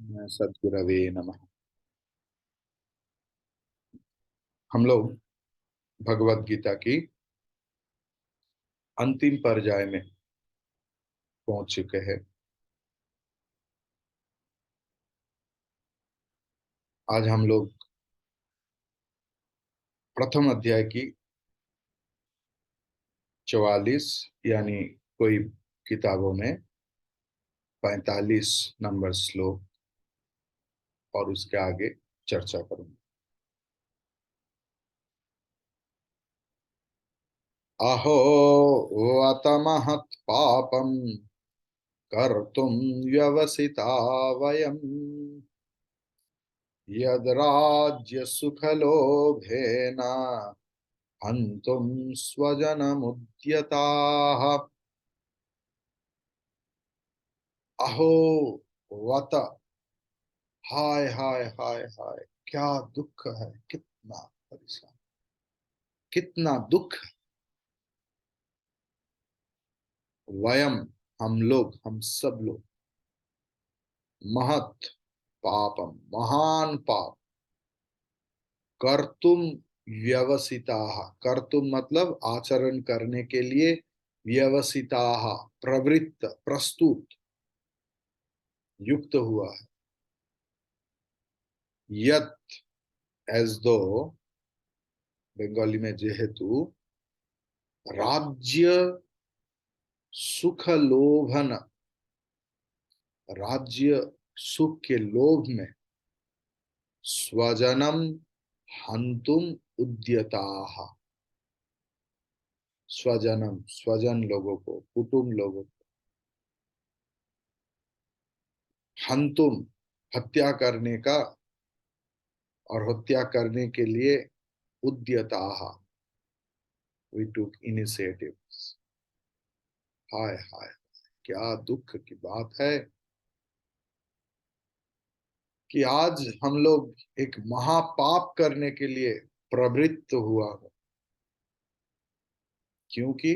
सद्गुरवे नमः। हम लोग भगवत गीता की अंतिम पर्याय में पहुंच चुके हैं। आज हम लोग प्रथम अध्याय की 44 यानी कोई किताबों में 45 नंबर श्लोक और उसके आगे चर्चा करूंगा। अहो वतमहत् पापम कर्तुम व्यवसिता वयम् यद राज्य सुखलोभेन हन्तुम स्वजनमुद्यताः। अहो वत, हाय हाय हाय हाय, क्या दुख है, कितना परेशान, कितना दुख। वयम, हम लोग, हम सब लोग, महत पापम, महान पाप, कर्तुम व्यवसिता, कर्तुम मतलब आचरण करने के लिए, व्यवसिता प्रवृत्त, प्रस्तुत, युक्त हुआ है। यत, एज दो, बंगाली में जेहेतु, राज्य सुख लोभन, राज्य सुख के लोभ में, स्वजनम हंतुम उद्यताः, स्वजनम स्वजन लोगों को, कुटुंब लोगों को, हंतुम हत्या करने का, और हत्या करने के लिए, उद्यताः वी टुक इनिशिएटिव। हाय हाय, क्या दुख की बात है कि आज हम लोग एक महापाप करने के लिए प्रवृत्त हुआ हो, क्योंकि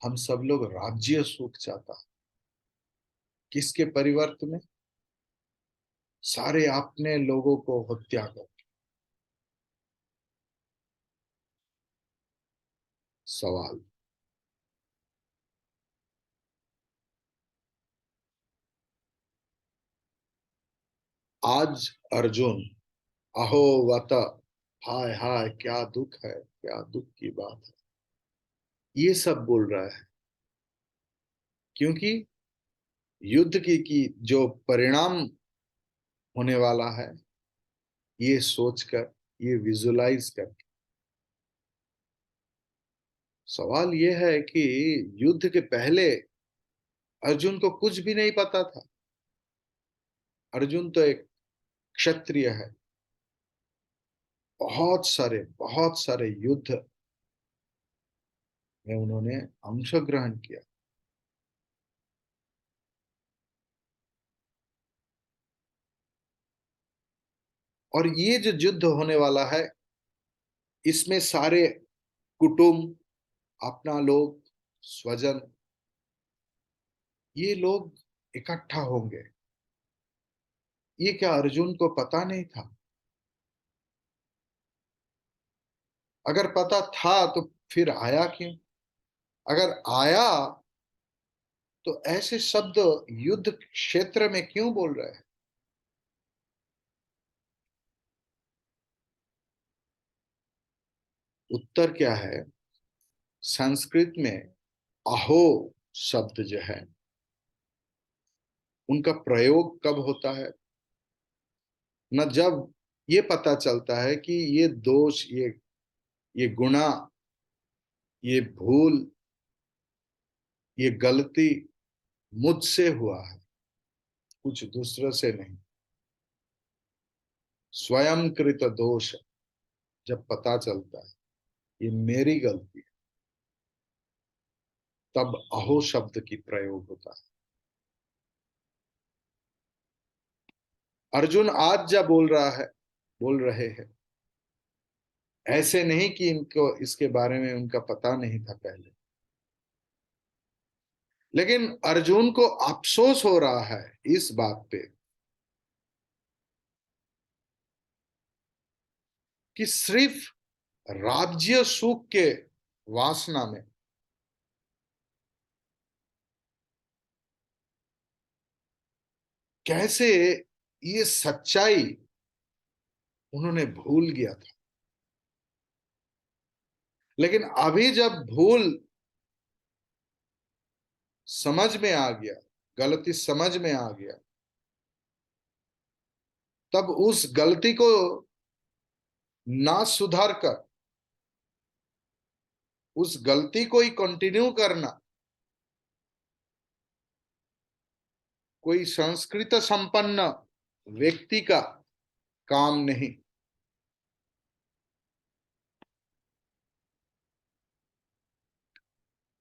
हम सब लोग राज्य सुख चाहता है। किसके परिवर्त में? सारे अपने लोगों को हत्या कर। सवाल, आज अर्जुन अहो वत, हाय हाय क्या दुख है, क्या दुख की बात है, ये सब बोल रहा है, क्योंकि युद्ध की जो परिणाम होने वाला है, ये सोचकर, ये विजुलाइज कर। सवाल ये है कि युद्ध के पहले अर्जुन को कुछ भी नहीं पता था। अर्जुन तो एक क्षत्रिय है, बहुत सारे युद्ध में उन्होंने अंशग्रहण किया। और ये जो युद्ध होने वाला है, इसमें सारे कुटुंब, अपना लोग, स्वजन, ये लोग इकट्ठा होंगे। ये क्या अर्जुन को पता नहीं था? अगर पता था तो फिर आया क्यों? अगर आया तो ऐसे शब्द युद्ध क्षेत्र में क्यों बोल रहे हैं? उत्तर क्या है? संस्कृत में अहो शब्द जो है, उनका प्रयोग कब होता है? न जब ये पता चलता है कि ये दोष, ये गुनाह, ये भूल, ये गलती मुझसे हुआ है, कुछ दूसरों से नहीं, स्वयं कृत दोष। जब पता चलता है ये मेरी गलती है, तब अहो शब्द की प्रयोग होता है। अर्जुन आज जब बोल रहा है, बोल रहे हैं, ऐसे नहीं कि इनको इसके बारे में उनका पता नहीं था पहले, लेकिन अर्जुन को अफसोस हो रहा है इस बात पे कि सिर्फ राज्य सुख के वासना में कैसे ये सच्चाई उन्होंने भूल गया था। लेकिन अभी जब भूल समझ में आ गया, गलती समझ में आ गया, तब उस गलती को ना सुधार कर उस गलती को ही कंटिन्यू करना कोई संस्कृत संपन्न व्यक्ति का काम नहीं।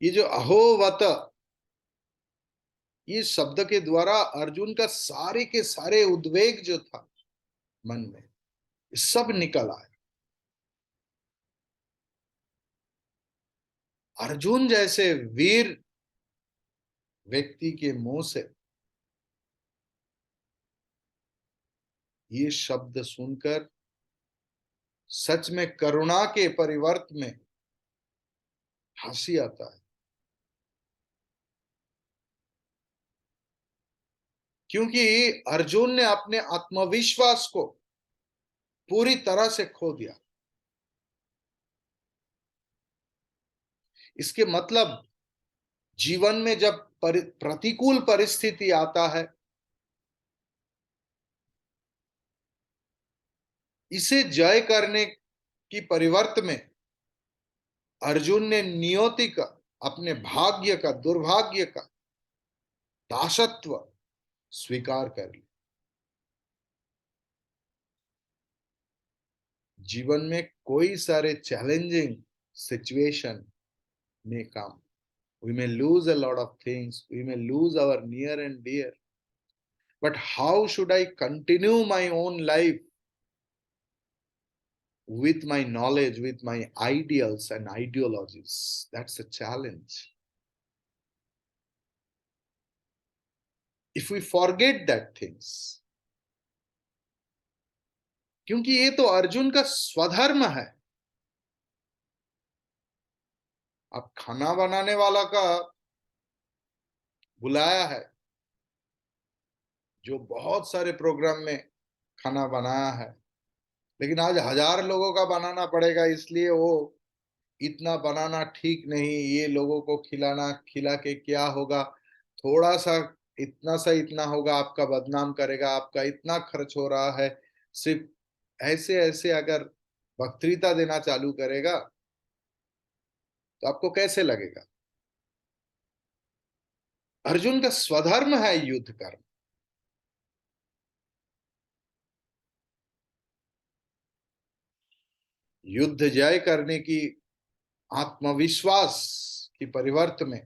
ये जो अहोवत, ये शब्द के द्वारा अर्जुन का सारे के सारे उद्वेग जो था मन में, सब निकल आया। अर्जुन जैसे वीर व्यक्ति के मुंह से ये शब्द सुनकर सच में करुणा के परिवर्त में हंसी आता है। क्योंकि अर्जुन ने अपने आत्मविश्वास को पूरी तरह से खो दिया। इसके मतलब जीवन में जब प्रतिकूल परिस्थिति आता है, इसे जय करने की परिवर्त में अर्जुन ने नियति का, अपने भाग्य का, दुर्भाग्य का दासत्व स्वीकार कर लिया। जीवन में कोई सारे challenging situation may come. We may lose a lot of things. We may lose our near and dear. But how should I continue my own life with my knowledge, with my ideals and ideologies? That's a challenge. If we forget that things, क्योंकि ये तो अर्जुन का स्वधर्म है। अब खाना बनाने वाला का बुलाया है, जो बहुत सारे प्रोग्राम में खाना बनाया है, लेकिन आज 1000 लोगों का बनाना पड़ेगा, इसलिए वो इतना बनाना ठीक नहीं, ये लोगों को खिला के क्या होगा, थोड़ा सा इतना होगा, आपका बदनाम करेगा, आपका इतना खर्च हो रहा है। सिर्फ ऐसे ऐसे अगर वक्तृता देना चालू करेगा तो आपको कैसे लगेगा? अर्जुन का स्वधर्म है युद्ध कर्म। युद्ध जय करने की आत्मविश्वास की परिवर्त में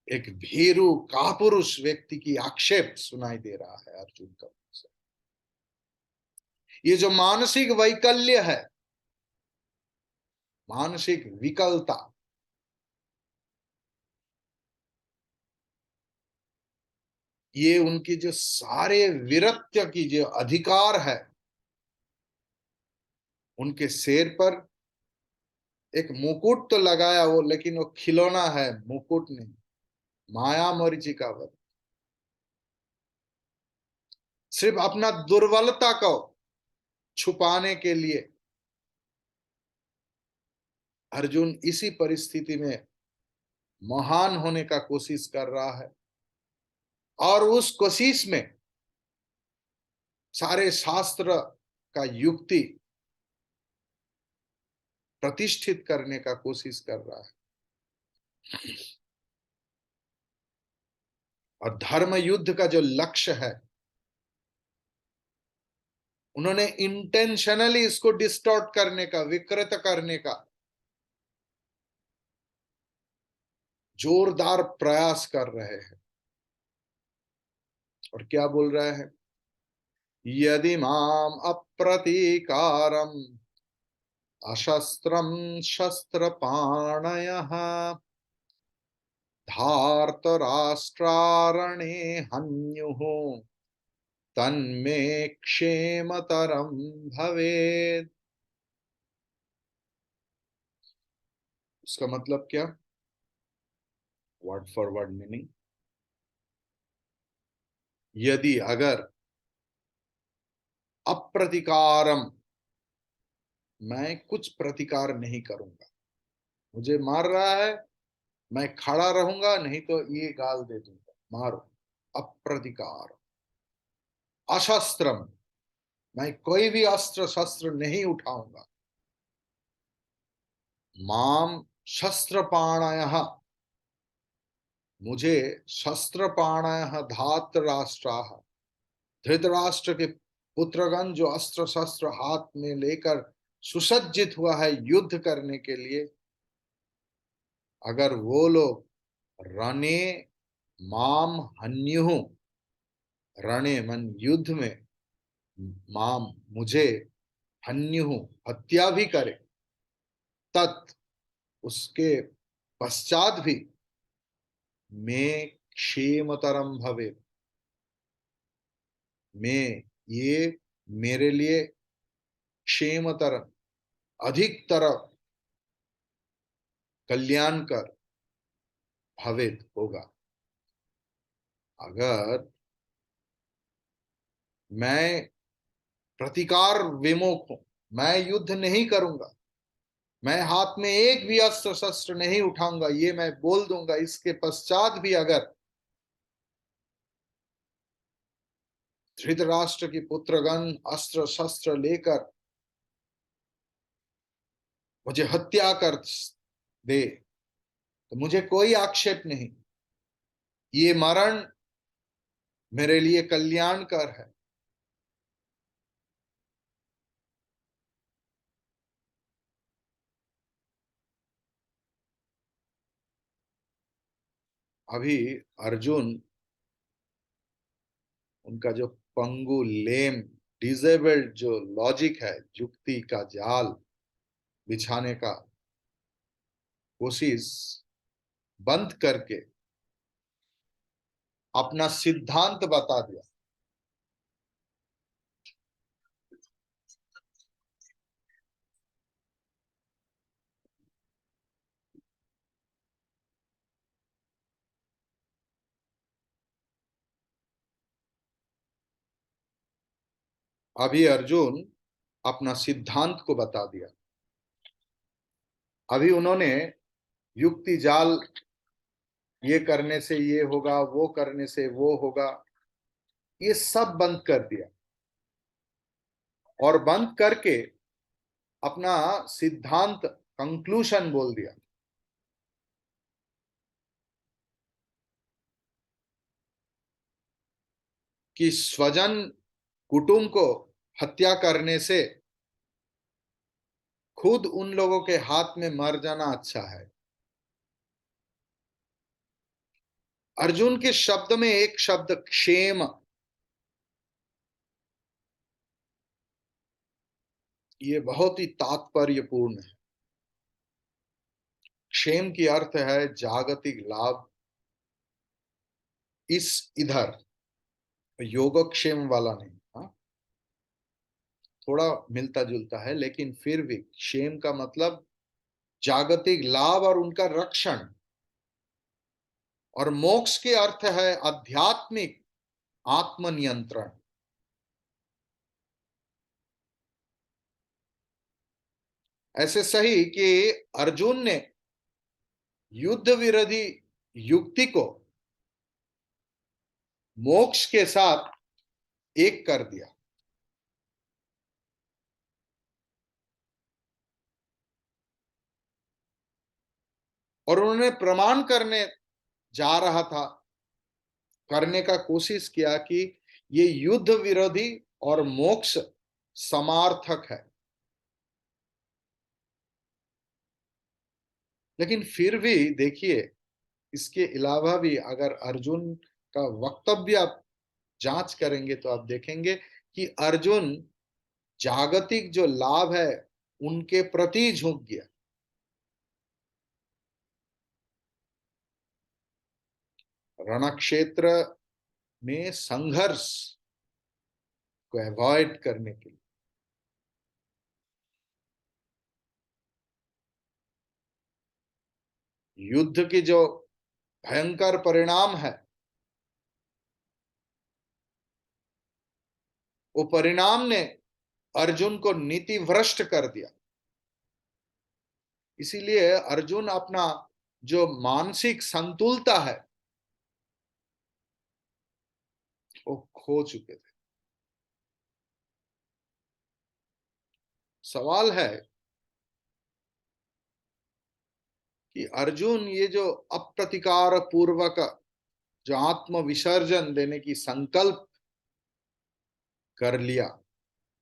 एक भीरू कापुरुष व्यक्ति की आक्षेप सुनाई दे रहा है अर्जुन का। ये जो मानसिक वैकल्य है, मानसिक विकलता, ये उनकी जो सारे वीरत्व की जो अधिकार है, उनके सिर पर एक मुकुट तो लगाया वो, लेकिन वो खिलौना है, मुकुट नहीं, माया मरीचिका वध। सिर्फ अपना दुर्बलता को छुपाने के लिए अर्जुन इसी परिस्थिति में महान होने का कोशिश कर रहा है, और उस कोशिश में सारे शास्त्र का युक्ति प्रतिष्ठित करने का कोशिश कर रहा है। और धर्म युद्ध का जो लक्ष्य है, उन्होंने इंटेंशनली इसको डिस्टॉर्ट करने का, विकृत करने का जोरदार प्रयास कर रहे हैं। और क्या बोल रहे हैं? यदि माम अप्रतीकारम अशस्त्रम शस्त्रपाणयः धार्तराष्ट्रारणे हन्युः तन्मे क्षेमतरम भवेत्। उसका मतलब क्या? वर्ड फॉर वर्ड मीनिंग, यदि अगर अप्रतिकारम, मैं कुछ प्रतिकार नहीं करूंगा, मुझे मार रहा है, मैं खड़ा रहूंगा, नहीं तो ये गाल दे दूंगा, मारो। अप्रतिकार। अशस्त्रम, मैं कोई भी अस्त्र शस्त्र नहीं उठाऊंगा। माम शस्त्रपाणयः, मुझे शस्त्रपाणयः धातराष्ट्राः, धृतराष्ट्र के पुत्रगण जो अस्त्र शस्त्र हाथ में लेकर सुसज्जित हुआ है युद्ध करने के लिए, अगर वो लोग रणे माम हन्युहु, रणे मन युद्ध में, माम मुझे, हन्युहु हत्या भी करे, तत् उसके पश्चात भी, मैं क्षेमतरम भवे, मैं ये मेरे लिए क्षेमतर, अधिकतर कल्याणकर भवेत होगा। अगर मैं प्रतिकार विमुख हूं, मैं युद्ध नहीं करूंगा, मैं हाथ में एक भी अस्त्र शस्त्र नहीं उठाऊंगा, ये मैं बोल दूंगा, इसके पश्चात भी अगर धृतराष्ट्र की पुत्रगण अस्त्र शस्त्र लेकर मुझे हत्या कर दे, तो मुझे कोई आक्षेप नहीं, ये मरण मेरे लिए कल्याणकर है। अभी अर्जुन, उनका जो पंगु, लेम, डिजेबल्ड जो लॉजिक है, युक्ति का जाल बिछाने का कोशिश बंद करके अपना सिद्धांत बता दिया। अभी अर्जुन अपना सिद्धांत को बता दिया। अभी उन्होंने युक्ति जाल, ये करने से ये होगा, वो करने से वो होगा, ये सब बंद कर दिया, और बंद करके अपना सिद्धांत, कंक्लूशन बोल दिया कि स्वजन कुटुंब को हत्या करने से खुद उन लोगों के हाथ में मर जाना अच्छा है। अर्जुन के शब्द में एक शब्द क्षेम, ये बहुत ही तात्पर्यपूर्ण है। क्षेम की अर्थ है जागतिक लाभ, इस इधर, योगक्षेम वाला नहीं। हाँ, थोड़ा मिलता जुलता है, लेकिन फिर भी क्षेम का मतलब जागतिक लाभ और उनका रक्षण। और मोक्ष के अर्थ है आध्यात्मिक आत्मनियंत्रण। ऐसे सही कि अर्जुन ने युद्ध विरोधी युक्ति को मोक्ष के साथ एक कर दिया। और उन्होंने प्रमाण करने जा रहा था, करने का कोशिश किया कि ये युद्ध विरोधी और मोक्ष समार्थक है। लेकिन फिर भी देखिए, इसके अलावा भी अगर अर्जुन का वक्तव्य आप जांच करेंगे तो आप देखेंगे कि अर्जुन जागतिक जो लाभ है उनके प्रति झुक गया। रणक्षेत्र में संघर्ष को अवॉइड करने के लिए। युद्ध की जो भयंकर परिणाम है, वो परिणाम ने अर्जुन को नीति भ्रष्ट कर दिया। इसीलिए अर्जुन अपना जो मानसिक संतुलता है वो खो चुके थे। सवाल है कि अर्जुन ये जो अप्रतिकार पूर्वक जो आत्म विसर्जन देने की संकल्प कर लिया,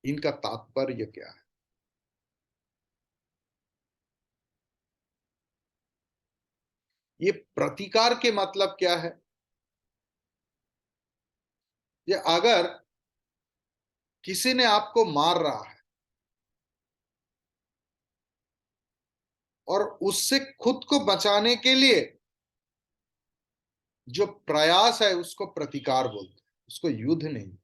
इनका तात्पर्य क्या है? ये प्रतिकार के मतलब क्या है? ये अगर किसी ने आपको मार रहा है और उससे खुद को बचाने के लिए जो प्रयास है उसको प्रतिकार बोलते हैं, उसको युद्ध नहीं।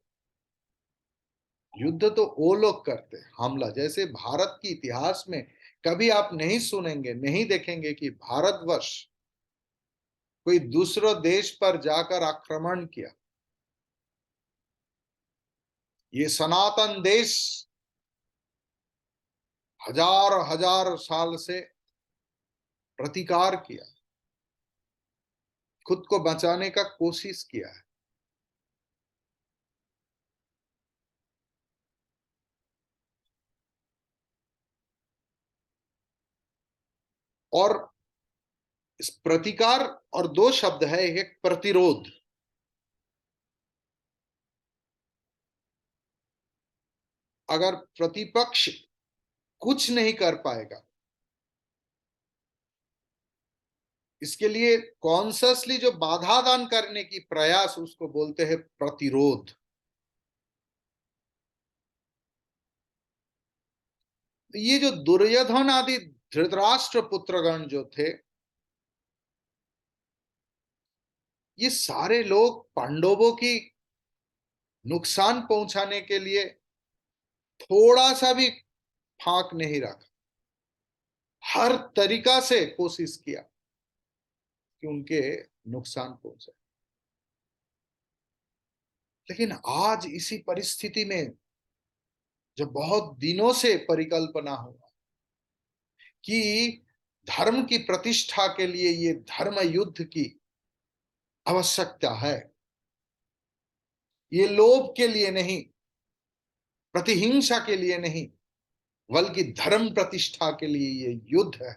युद्ध तो वो लोग करते हैं, हमला। जैसे भारत की इतिहास में कभी आप नहीं सुनेंगे, नहीं देखेंगे कि भारतवर्ष कोई दूसरे देश पर जाकर आक्रमण किया। ये सनातन देश हजार हजार साल से प्रतिकार किया, खुद को बचाने का कोशिश किया है। और इस प्रतिकार और दो शब्द है, एक प्रतिरोध। अगर प्रतिपक्ष कुछ नहीं कर पाएगा, इसके लिए कॉन्सियसली जो बाधा दान करने की प्रयास, उसको बोलते हैं प्रतिरोध। ये जो दुर्योधन आदि धृतराष्ट्र पुत्रगण जो थे, ये सारे लोग पांडवों की नुकसान पहुंचाने के लिए थोड़ा सा भी फाक नहीं रखा। हर तरीका से कोशिश किया कि उनके नुकसान पहुंचे। लेकिन आज इसी परिस्थिति में जो बहुत दिनों से परिकल्पना हुआ कि धर्म की प्रतिष्ठा के लिए ये धर्म युद्ध की आवश्यकता है, ये लोभ के लिए नहीं, प्रतिहिंसा के लिए नहीं, बल्कि धर्म प्रतिष्ठा के लिए ये युद्ध है।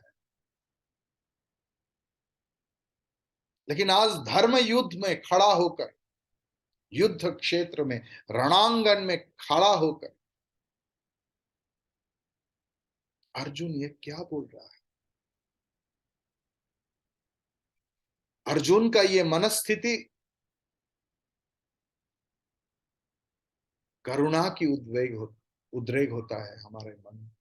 लेकिन आज धर्म युद्ध में खड़ा होकर, युद्ध क्षेत्र में, रणांगन में खड़ा होकर अर्जुन ये क्या बोल रहा है? अर्जुन का ये मनस्थिति करुणा की उद्रेक होता है हमारे मन में।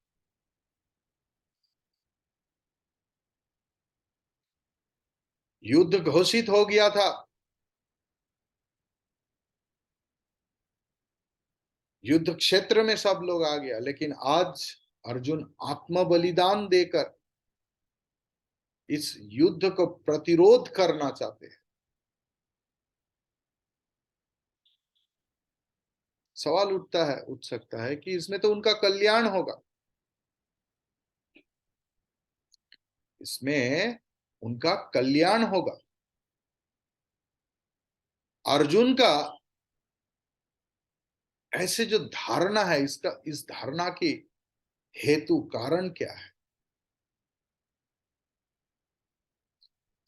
युद्ध घोषित हो गया था, युद्ध क्षेत्र में सब लोग आ गया, लेकिन आज अर्जुन आत्म बलिदान देकर इस युद्ध को प्रतिरोध करना चाहते हैं। सवाल उठ सकता है कि इसमें तो उनका कल्याण होगा, इसमें उनका कल्याण होगा। अर्जुन का ऐसे जो धारणा है, इसका, इस धारणा की हेतु कारण क्या है?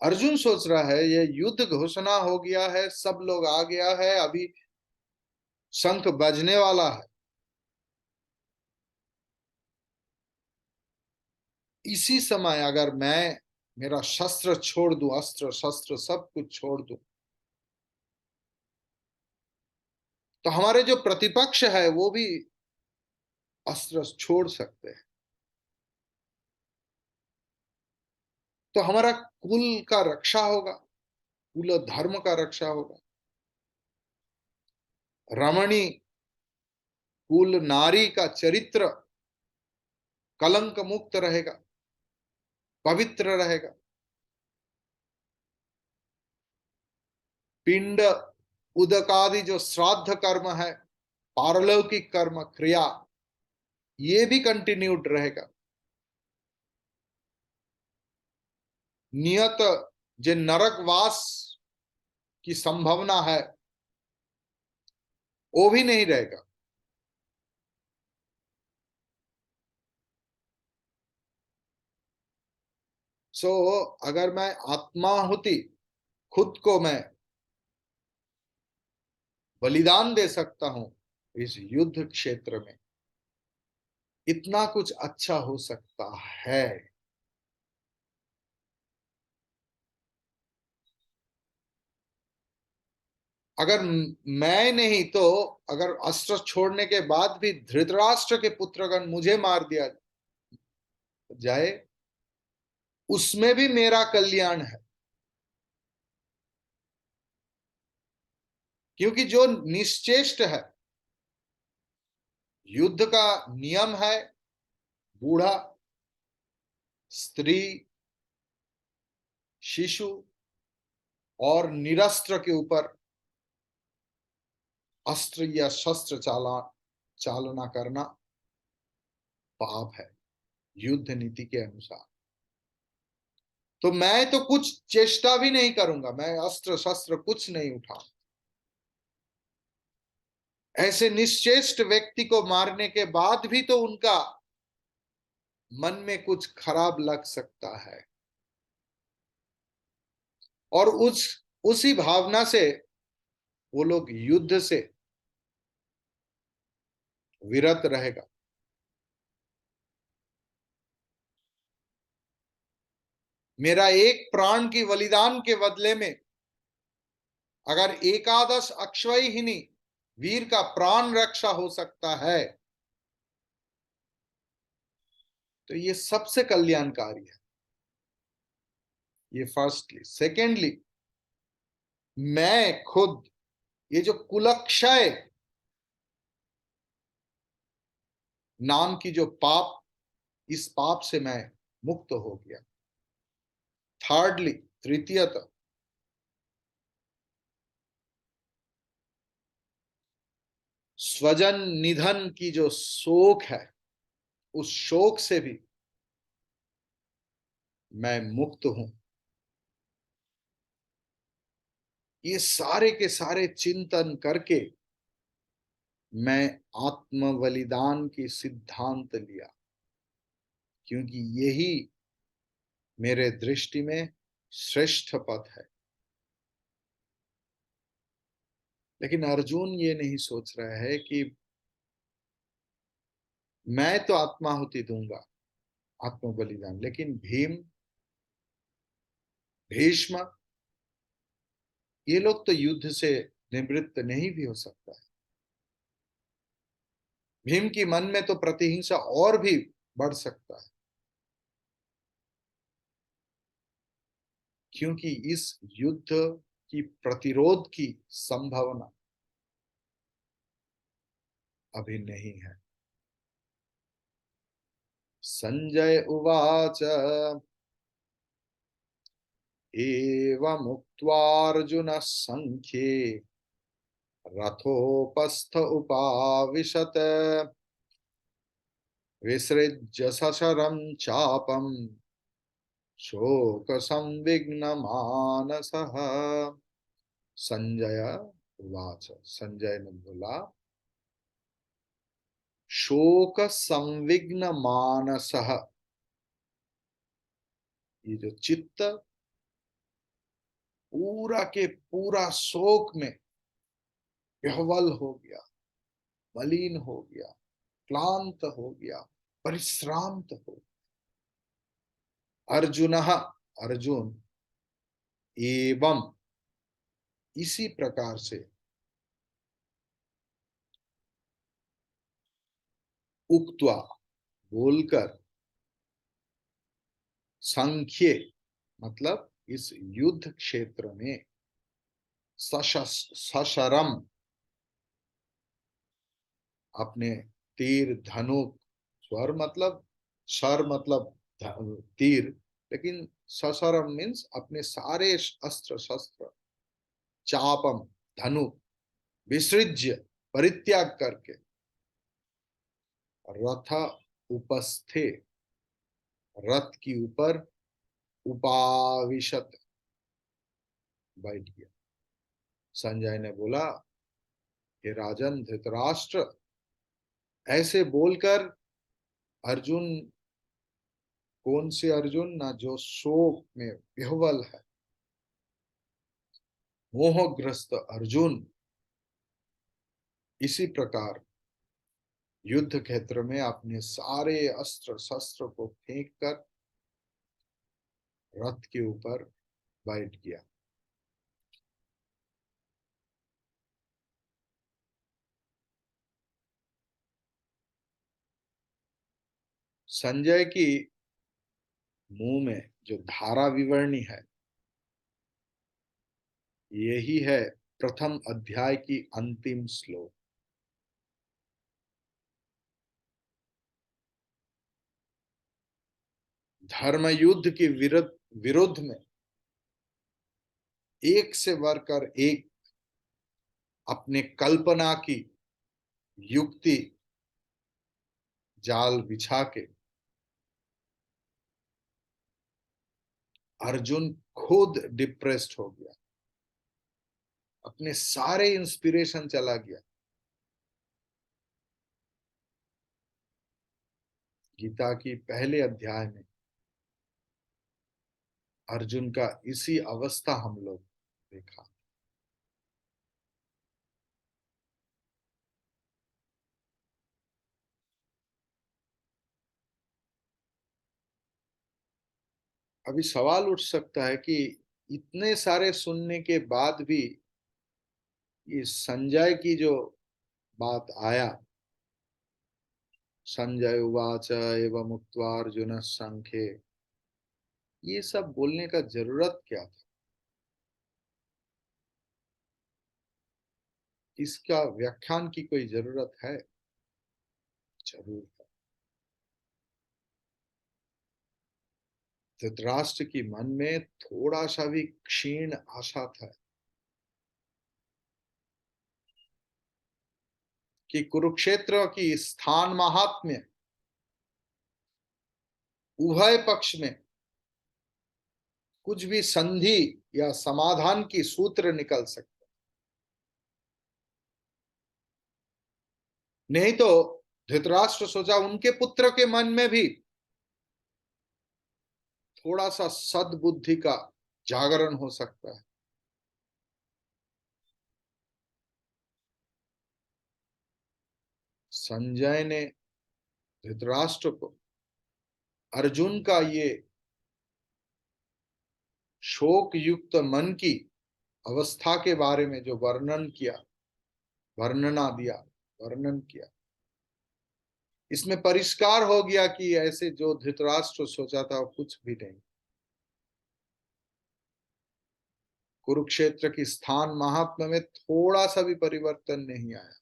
अर्जुन सोच रहा है ये युद्ध घोषणा हो गया है, सब लोग आ गया है, अभी शंख बजने वाला है। इसी समय अगर मैं मेरा शस्त्र छोड़ दूं, अस्त्र शस्त्र सब कुछ छोड़ दूं, तो हमारे जो प्रतिपक्ष है वो भी अस्त्र छोड़ सकते हैं। तो हमारा कुल का रक्षा होगा, कुल धर्म का रक्षा होगा। रमणी कुल नारी का चरित्र कलंक मुक्त रहेगा, पवित्र रहेगा। पिंड उदकादि जो श्राद्ध कर्म है, पारलौकिक कर्म क्रिया, ये भी कंटिन्यूड रहेगा। नियत जो नरकवास की संभावना है वो भी नहीं रहेगा। सो अगर मैं आत्माहुति खुद को मैं बलिदान दे सकता हूं इस युद्ध क्षेत्र में, इतना कुछ अच्छा हो सकता है। अगर मैं नहीं तो, अगर अस्त्र छोड़ने के बाद भी धृतराष्ट्र के पुत्रगण मुझे मार दिया जाए, उसमें भी मेरा कल्याण है। क्योंकि जो निश्चेष्ट है, युद्ध का नियम है बूढ़ा, स्त्री, शिशु और निरस्त्र के ऊपर अस्त्र या शस्त्र चालना करना पाप है युद्ध नीति के अनुसार। तो मैं तो कुछ चेष्टा भी नहीं करूंगा, मैं अस्त्र शस्त्र कुछ नहीं उठा। ऐसे निश्चेष्ट व्यक्ति को मारने के बाद भी तो उनका मन में कुछ खराब लग सकता है, और उसी भावना से वो लोग युद्ध से विरत रहेगा। मेरा एक प्राण की बलिदान के बदले में अगर एकादश अक्षयहिनी वीर का प्राण रक्षा हो सकता है, तो ये सबसे कल्याणकारी है। ये फर्स्टली। सेकेंडली, मैं खुद ये जो कुलक्षय नाम की जो पाप, इस पाप से मैं मुक्त हो गया। थर्डली, तृतीयतः, स्वजन निधन की जो शोक है, उस शोक से भी मैं मुक्त हूं। ये सारे के सारे चिंतन करके मैं आत्म बलिदान की सिद्धांत लिया, क्योंकि यही मेरे दृष्टि में श्रेष्ठ पथ है। लेकिन अर्जुन ये नहीं सोच रहा है कि मैं तो आत्माहुति दूंगा, आत्म बलिदान, लेकिन भीम, भीष्म, ये लोग तो युद्ध से निवृत्त नहीं भी हो सकता है। भीम की मन में तो प्रतिहिंसा और भी बढ़ सकता है, क्योंकि इस युद्ध की प्रतिरोध की संभावना अभी नहीं है। संजय उवाच एवमुक्त्वार्जुनः संख्ये रथोपस्थ उपाविशत विसृज्य सशरं चापं शोक संविघ्न मानसः। संजय उवाच, संजय ने बोला, शोक संविघ्न मानसः, ये जो चित्त पूरा के पूरा शोक में विह्वल हो गया, मलिन हो गया, क्लांत हो गया, परिश्रांत हो। अर्जुन, अर्जुन, एवं, इसी प्रकार से, उक्त्वा, बोलकर, संख्ये मतलब इस युद्ध क्षेत्र में, सशरम, अपने तीर धनुक, स्वर मतलब, शर मतलब तीर, लेकिन सशरम मीन्स अपने सारे अस्त्र शस्त्र चापम धनु विसृज्य परित्याग करके रथ उपस्थे, रथ की ऊपर उपाविशत बैठ गया। संजय ने बोला, हे राजन धृतराष्ट्र, ऐसे बोलकर अर्जुन, कौन से अर्जुन ना जो शोक में विह्वल है, मोहग्रस्त अर्जुन इसी प्रकार युद्ध क्षेत्र में अपने सारे अस्त्र शस्त्र को फेंक कर रथ के ऊपर बैठ गया। संजय की मुंह में जो धारा विवरणी है, यही है प्रथम अध्याय की अंतिम श्लोक। धर्म युद्ध के विरुद्ध में एक से बढ़कर एक अपने कल्पना की युक्ति जाल बिछा के अर्जुन खुद डिप्रेस्ड हो गया, अपने सारे इंस्पिरेशन चला गया। गीता की पहले अध्याय में अर्जुन का इसी अवस्था हम लोग देखा। अभी सवाल उठ सकता है कि इतने सारे सुनने के बाद भी ये संजय की जो बात आया, संजय उवाच एवं उक्त्वा अर्जुन संख्ये, ये सब बोलने का जरूरत क्या था? इसका व्याख्यान की कोई जरूरत है? जरूर है। धृतराष्ट्र की मन में थोड़ा सा भी क्षीण आशा था कि कुरुक्षेत्र की स्थान महात्म्य उभय पक्ष में कुछ भी संधि या समाधान की सूत्र निकल सकते, नहीं तो धृतराष्ट्र सोचा उनके पुत्र के मन में भी थोड़ा सा सद्बुद्धि का जागरण हो सकता है। संजय ने धृतराष्ट्र को अर्जुन का ये शोक युक्त मन की अवस्था के बारे में जो वर्णन किया, वर्णना दिया, वर्णन किया, इसमें परिष्कार हो गया कि ऐसे जो धृतराष्ट्र सोचा था वो कुछ भी नहीं। कुरुक्षेत्र की स्थान महात्मा में थोड़ा सा भी परिवर्तन नहीं आया।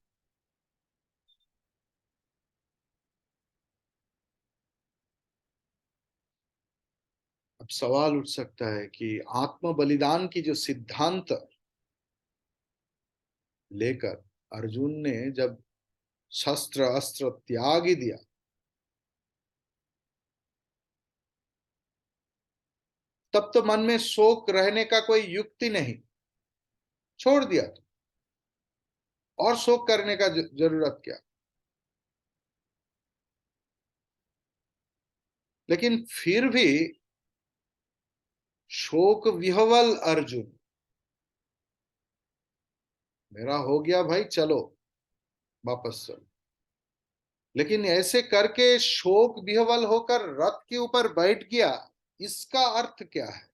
अब सवाल उठ सकता है कि आत्म बलिदान की जो सिद्धांत लेकर अर्जुन ने जब शस्त्र अस्त्र त्याग ही दिया, तब तो मन में शोक रहने का कोई युक्ति नहीं, छोड़ दिया तो और शोक करने का जरूरत क्या? लेकिन फिर भी शोक विह्वल अर्जुन, मेरा हो गया भाई, चलो वापस चलो, लेकिन ऐसे करके शोक विह्वल होकर रथ के ऊपर बैठ गया, इसका अर्थ क्या है?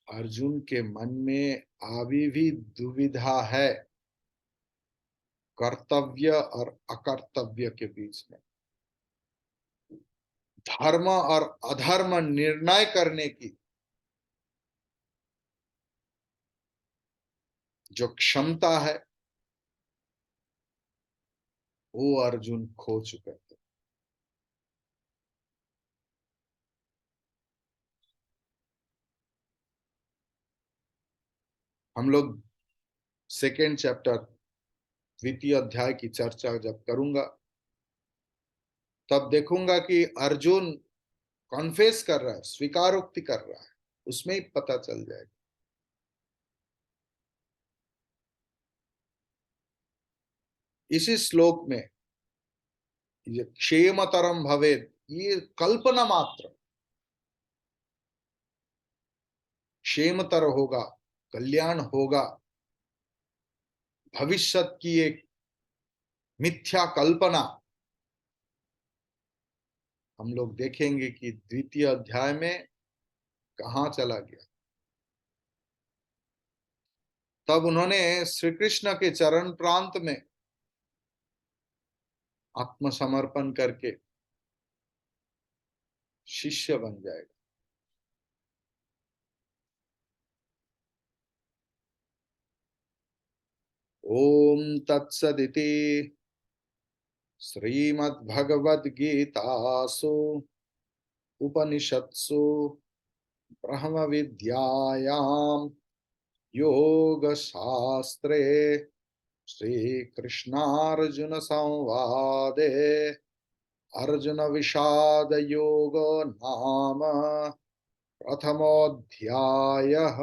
अर्जुन के मन में अभी भी दुविधा है कर्तव्य और अकर्तव्य के बीच में, धर्म और अधर्म निर्णय करने की जो क्षमता है वो अर्जुन खो चुके थे। हम लोग सेकेंड चैप्टर द्वितीय अध्याय की चर्चा जब करूंगा, तब देखूंगा कि अर्जुन कॉन्फेस कर रहा है, स्वीकारोक्ति कर रहा है, उसमें ही पता चल जाएगा। इसी श्लोक में ये क्षेमतरम भवेद, ये कल्पना मात्र, क्षेमतर होगा, कल्याण होगा, भविष्यत की एक मिथ्या कल्पना हम लोग देखेंगे कि द्वितीय अध्याय में कहां चला गया। तब उन्होंने श्री कृष्ण के चरण प्रांत में आत्मसमर्पण करके शिष्य बन जाएगा। ओम तत्सदिति श्रीमद्भगवद्गीतासु उपनिषत्सु ब्रह्म विद्यायां योगशास्त्रे श्री कृष्णार्जुन संवादे अर्जुन विषाद योगो नाम प्रथमोऽध्यायः।